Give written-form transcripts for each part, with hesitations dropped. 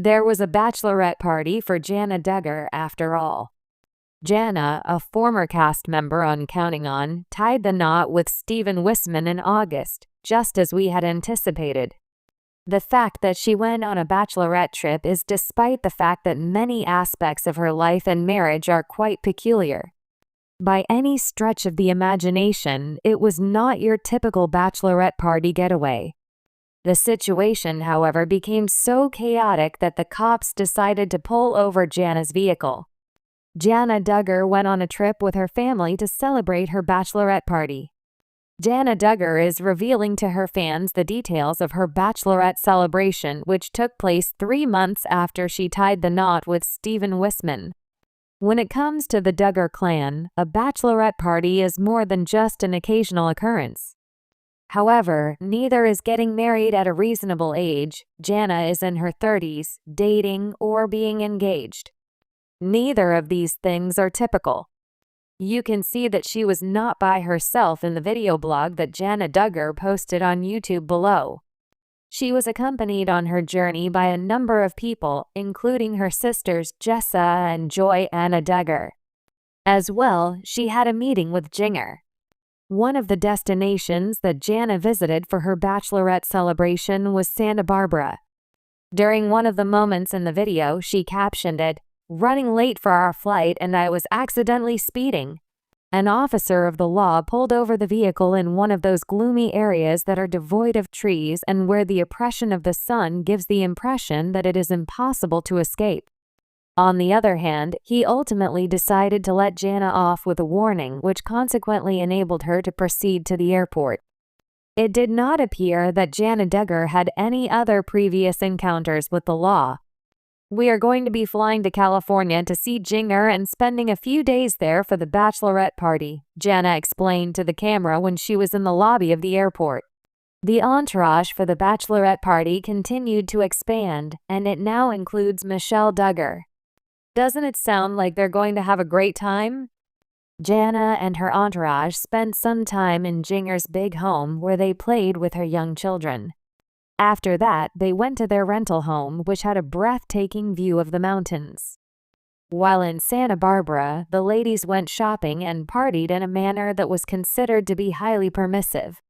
There was a bachelorette party for JANA DUGGAR after all. JANA, a former cast member on Counting On, tied the knot with Steven Wisman in August, just as we had anticipated. The fact that she went on a bachelorette trip is despite the fact that many aspects of her life and marriage are quite peculiar. By any stretch of the imagination, it was not your typical bachelorette party getaway. The situation, however, became so chaotic that the cops decided to pull over JANA's vehicle. JANA DUGGAR went on a trip with her family to celebrate her bachelorette party. JANA DUGGAR is revealing to her fans the details of her bachelorette celebration, which took place 3 months after she tied the knot with Steven Wisman. When it comes to the Duggar clan, a bachelorette party is more than just an occasional occurrence. However, neither is getting married at a reasonable age. JANA is in her 30s, dating, or being engaged. Neither of these things are typical. You can see that she was not by herself in the video blog that JANA DUGGAR posted on YouTube below. She was accompanied on her journey by a number of people, including her sisters Jessa and JANA DUGGAR. As well, she had a meeting with Jinger. One of the destinations that JANA visited for her bachelorette celebration was Santa Barbara. During one of the moments in the video, she captioned it, "Running late for our flight and I was accidentally speeding." An officer of the law pulled over the vehicle in one of those gloomy areas that are devoid of trees and where the oppression of the sun gives the impression that it is impossible to escape. On the other hand, he ultimately decided to let JANA off with a warning, which consequently enabled her to proceed to the airport. It did not appear that JANA DUGGAR had any other previous encounters with the law. "We are going to be flying to California to see Jinger and spending a few days there for the bachelorette party," JANA explained to the camera when she was in the lobby of the airport. The entourage for the bachelorette party continued to expand, and it now includes Michelle Duggar. Doesn't it sound like they're going to have a great time? JANA and her entourage spent some time in Jinger's big home where they played with her young children. After that, they went to their rental home, which had a breathtaking view of the mountains. While in Santa Barbara, the ladies went shopping and partied in a manner that was considered to be highly permissive.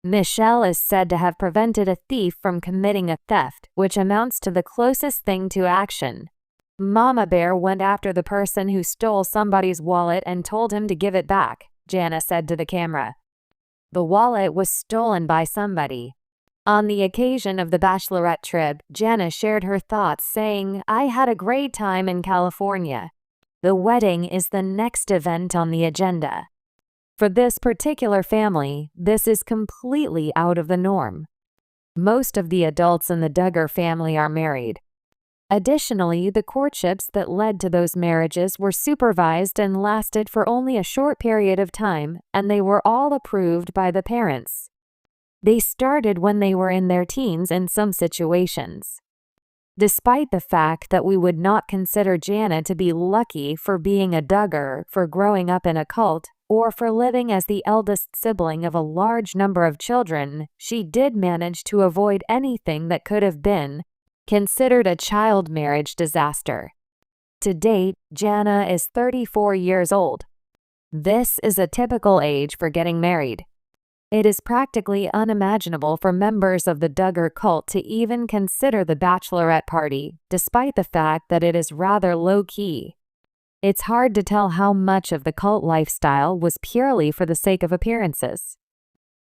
Michelle is said to have prevented a thief from committing a theft, which amounts to the closest thing to action. Mama Bear went after the person who stole somebody's wallet and told him to give it back, JANA said to the camera. The wallet was stolen by somebody. On the occasion of the bachelorette trip, JANA shared her thoughts, saying, "I had a great time in California. The wedding is the next event on the agenda." For this particular family, this is completely out of the norm. Most of the adults in the Duggar family are married. Additionally, the courtships that led to those marriages were supervised and lasted for only a short period of time, and they were all approved by the parents. They started when they were in their teens in some situations. Despite the fact that we would not consider JANA to be lucky for being a Duggar, for growing up in a cult, or for living as the eldest sibling of a large number of children, she did manage to avoid anything that could have been considered a child marriage disaster. To date, JANA is 34 years old. This is a typical age for getting married. It is practically unimaginable for members of the Duggar cult to even consider the bachelorette party, despite the fact that it is rather low-key. It's hard to tell how much of the cult lifestyle was purely for the sake of appearances.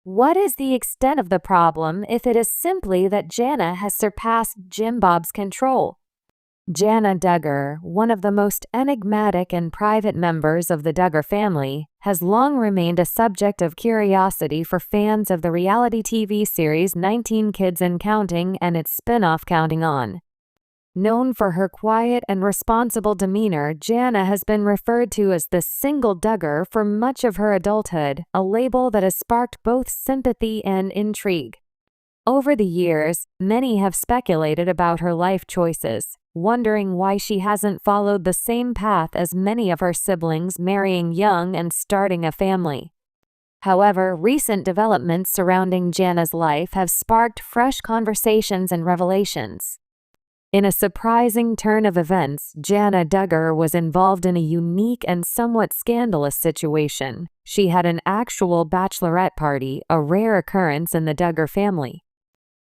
What is the extent of the problem if it is simply that JANA has surpassed Jim Bob's control? JANA DUGGAR, one of the most enigmatic and private members of the Duggar family, has long remained a subject of curiosity for fans of the reality TV series 19 Kids and Counting and its spin-off Counting On. Known for her quiet and responsible demeanor, JANA has been referred to as the single Duggar for much of her adulthood, a label that has sparked both sympathy and intrigue. Over the years, many have speculated about her life choices, wondering why she hasn't followed the same path as many of her siblings, marrying young and starting a family. However, recent developments surrounding JANA's life have sparked fresh conversations and revelations. In a surprising turn of events, JANA DUGGAR was involved in a unique and somewhat scandalous situation. She had an actual bachelorette party, a rare occurrence in the Duggar family.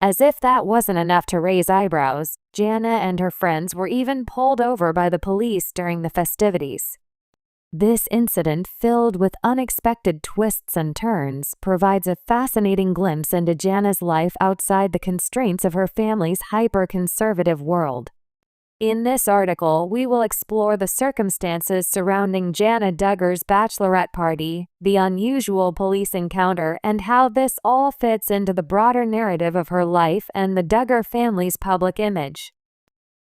As if that wasn't enough to raise eyebrows, JANA and her friends were even pulled over by the police during the festivities. This incident, filled with unexpected twists and turns, provides a fascinating glimpse into JANA's life outside the constraints of her family's hyper-conservative world. In this article, we will explore the circumstances surrounding JANA DUGGAR's bachelorette party, the unusual police encounter, and how this all fits into the broader narrative of her life and the Duggar family's public image.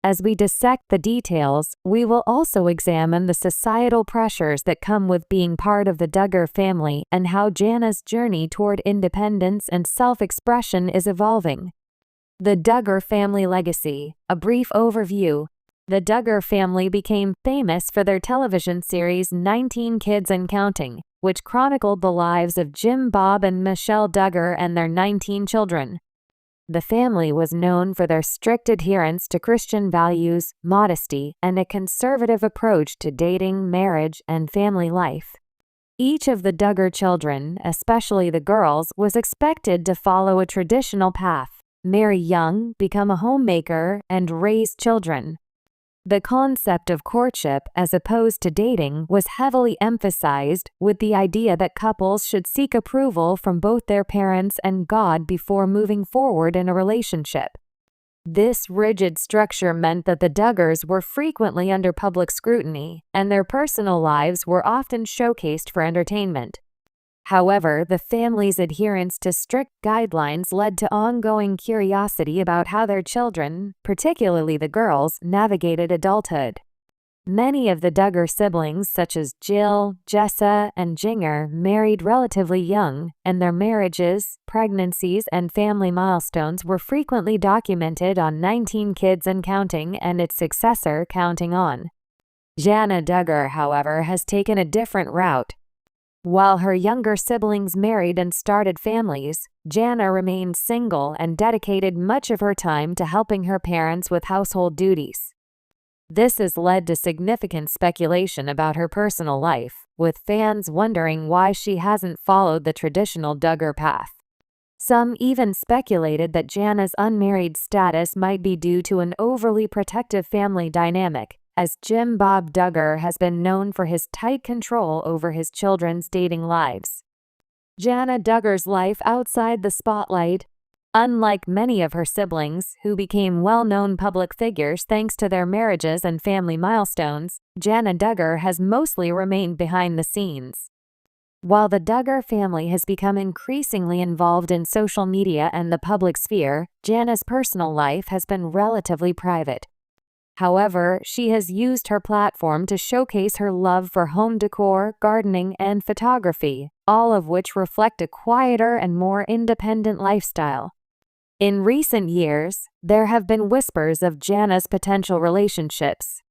As we dissect the details, we will also examine the societal pressures that come with being part of the Duggar family and how JANA's journey toward independence and self-expression is evolving. The Duggar family legacy. A brief overview. The Duggar family became famous for their television series 19 Kids and Counting, which chronicled the lives of Jim, Bob, and Michelle Duggar and their 19 children. The family was known for their strict adherence to Christian values, modesty, and a conservative approach to dating, marriage, and family life. Each of the Duggar children, especially the girls, was expected to follow a traditional path: marry young, become a homemaker, and raise children. The concept of courtship, as opposed to dating, was heavily emphasized, with the idea that couples should seek approval from both their parents and God before moving forward in a relationship. This rigid structure meant that the Duggars were frequently under public scrutiny, and their personal lives were often showcased for entertainment. However, the family's adherence to strict guidelines led to ongoing curiosity about how their children, particularly the girls, navigated adulthood. Many of the Duggar siblings, such as Jill, Jessa, and Jinger, married relatively young, and their marriages, pregnancies, and family milestones were frequently documented on 19 Kids and Counting and its successor, Counting On. JANA DUGGAR, however, has taken a different route. While her younger siblings married and started families, JANA remained single and dedicated much of her time to helping her parents with household duties. This has led to significant speculation about her personal life, with fans wondering why she hasn't followed the traditional Duggar path. Some even speculated that JANA's unmarried status might be due to an overly protective family dynamic, as Jim Bob Duggar has been known for his tight control over his children's dating lives. JANA DUGGAR's life outside the spotlight. Unlike many of her siblings, who became well-known public figures thanks to their marriages and family milestones, JANA DUGGAR has mostly remained behind the scenes. While the Duggar family has become increasingly involved in social media and the public sphere, JANA's personal life has been relatively private. However, she has used her platform to showcase her love for home decor, gardening, and photography, all of which reflect a quieter and more independent lifestyle. In recent years, there have been whispers of JANA's potential relationships.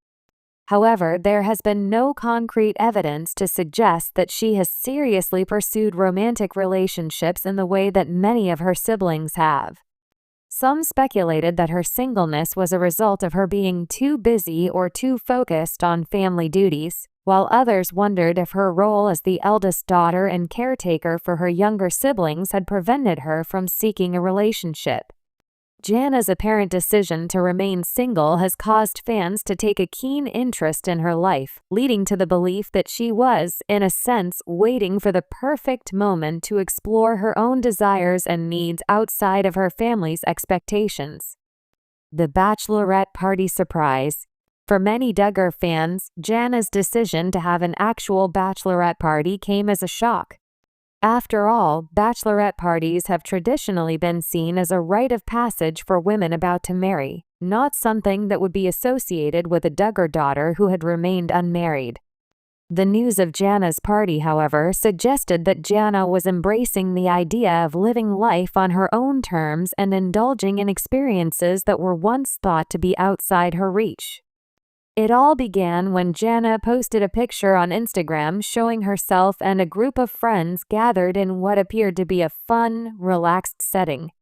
However, there has been no concrete evidence to suggest that she has seriously pursued romantic relationships in the way that many of her siblings have. Some speculated that her singleness was a result of her being too busy or too focused on family duties, while others wondered if her role as the eldest daughter and caretaker for her younger siblings had prevented her from seeking a relationship. JANA's apparent decision to remain single has caused fans to take a keen interest in her life, leading to the belief that she was, in a sense, waiting for the perfect moment to explore her own desires and needs outside of her family's expectations. The bachelorette party surprise. For many Duggar fans, JANA's decision to have an actual bachelorette party came as a shock. After all, bachelorette parties have traditionally been seen as a rite of passage for women about to marry, not something that would be associated with a Duggar daughter who had remained unmarried. The news of JANA's party, however, suggested that JANA was embracing the idea of living life on her own terms and indulging in experiences that were once thought to be outside her reach. It all began when JANA posted a picture on Instagram showing herself and a group of friends gathered in what appeared to be a fun, relaxed setting.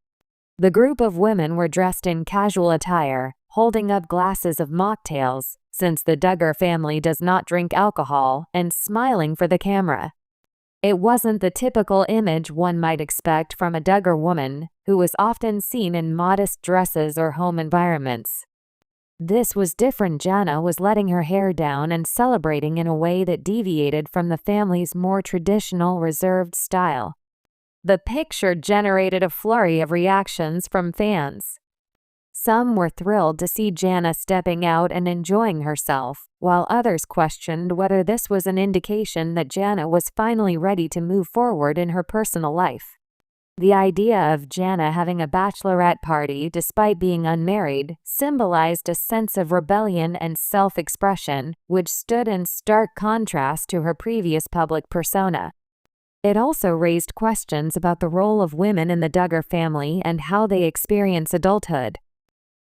The group of women were dressed in casual attire, holding up glasses of mocktails, since the Duggar family does not drink alcohol, and smiling for the camera. It wasn't the typical image one might expect from a Duggar woman, who was often seen in modest dresses or home environments. This was different. Jana was letting her hair down and celebrating in a way that deviated from the family's more traditional, reserved style. The picture generated a flurry of reactions from fans. Some were thrilled to see Jana stepping out and enjoying herself, while others questioned whether this was an indication that Jana was finally ready to move forward in her personal life. The idea of Jana having a bachelorette party despite being unmarried symbolized a sense of rebellion and self-expression, which stood in stark contrast to her previous public persona. It also raised questions about the role of women in the Duggar family and how they experience adulthood.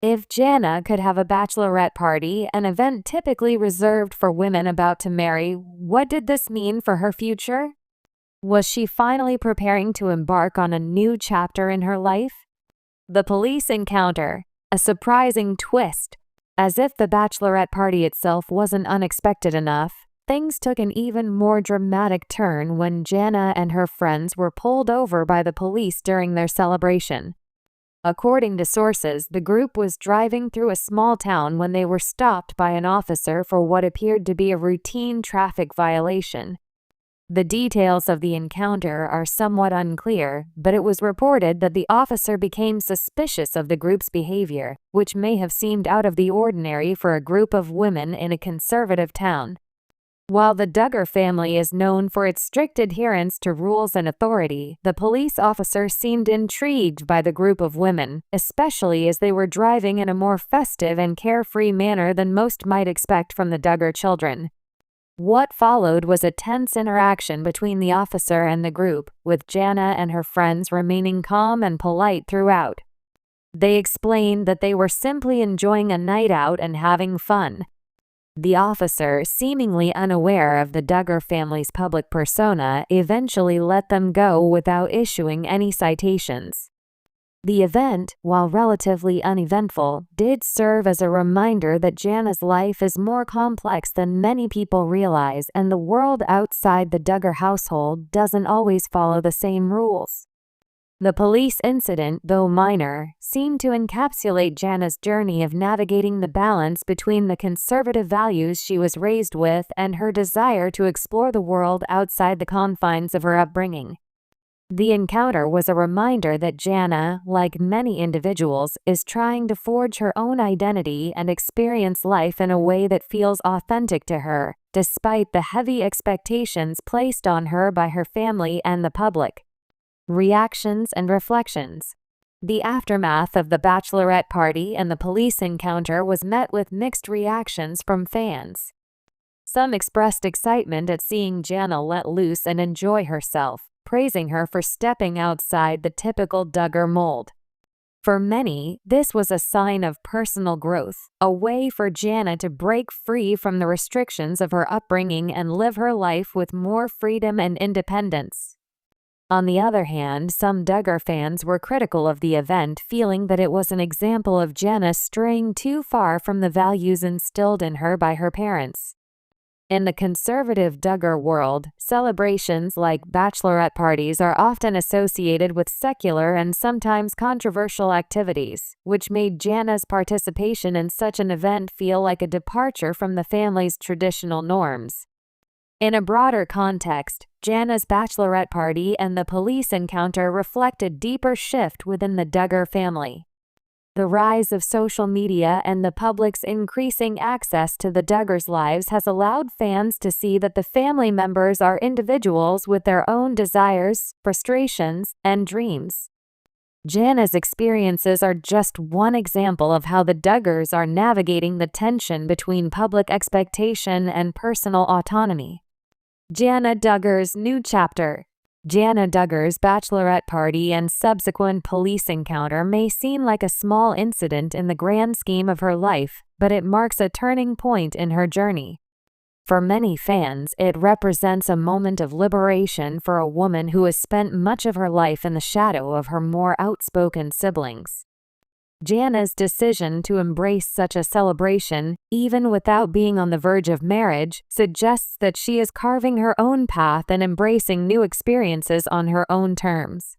If Jana could have a bachelorette party, an event typically reserved for women about to marry, what did this mean for her future? Was she finally preparing to embark on a new chapter in her life? The police encounter, a surprising twist. As if the bachelorette party itself wasn't unexpected enough, things took an even more dramatic turn when Jana and her friends were pulled over by the police during their celebration. According to sources, the group was driving through a small town when they were stopped by an officer for what appeared to be a routine traffic violation. The details of the encounter are somewhat unclear, but it was reported that the officer became suspicious of the group's behavior, which may have seemed out of the ordinary for a group of women in a conservative town. While the Duggar family is known for its strict adherence to rules and authority, the police officer seemed intrigued by the group of women, especially as they were driving in a more festive and carefree manner than most might expect from the Duggar children. What followed was a tense interaction between the officer and the group, with Jana and her friends remaining calm and polite throughout. They explained that they were simply enjoying a night out and having fun. The officer, seemingly unaware of the Duggar family's public persona, eventually let them go without issuing any citations. The event, while relatively uneventful, did serve as a reminder that Jana's life is more complex than many people realize, and the world outside the Duggar household doesn't always follow the same rules. The police incident, though minor, seemed to encapsulate Jana's journey of navigating the balance between the conservative values she was raised with and her desire to explore the world outside the confines of her upbringing. The encounter was a reminder that Jana, like many individuals, is trying to forge her own identity and experience life in a way that feels authentic to her, despite the heavy expectations placed on her by her family and the public. Reactions and reflections. The aftermath of the bachelorette party and the police encounter was met with mixed reactions from fans. Some expressed excitement at seeing Jana let loose and enjoy herself, praising her for stepping outside the typical Duggar mold. For many, this was a sign of personal growth, a way for Jana to break free from the restrictions of her upbringing and live her life with more freedom and independence. On the other hand, some Duggar fans were critical of the event, feeling that it was an example of Jana straying too far from the values instilled in her by her parents. In the conservative Duggar world, celebrations like bachelorette parties are often associated with secular and sometimes controversial activities, which made Jana's participation in such an event feel like a departure from the family's traditional norms. In a broader context, Jana's bachelorette party and the police encounter reflect a deeper shift within the Duggar family. The rise of social media and the public's increasing access to the Duggars' lives has allowed fans to see that the family members are individuals with their own desires, frustrations, and dreams. Jana's experiences are just one example of how the Duggars are navigating the tension between public expectation and personal autonomy. Jana Duggar's new chapter. Jana Duggar's bachelorette party and subsequent police encounter may seem like a small incident in the grand scheme of her life, but it marks a turning point in her journey. For many fans, it represents a moment of liberation for a woman who has spent much of her life in the shadow of her more outspoken siblings. Jana's decision to embrace such a celebration, even without being on the verge of marriage, suggests that she is carving her own path and embracing new experiences on her own terms.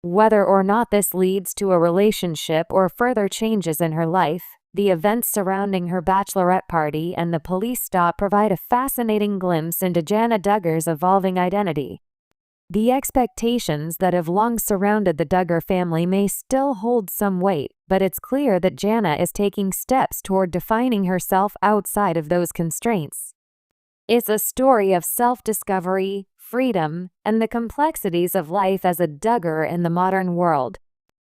Whether or not this leads to a relationship or further changes in her life, the events surrounding her bachelorette party and the police stop provide a fascinating glimpse into JANA Duggar's evolving identity. The expectations that have long surrounded the Duggar family may still hold some weight, but it's clear that JANA is taking steps toward defining herself outside of those constraints. It's a story of self-discovery, freedom, and the complexities of life as a Duggar in the modern world.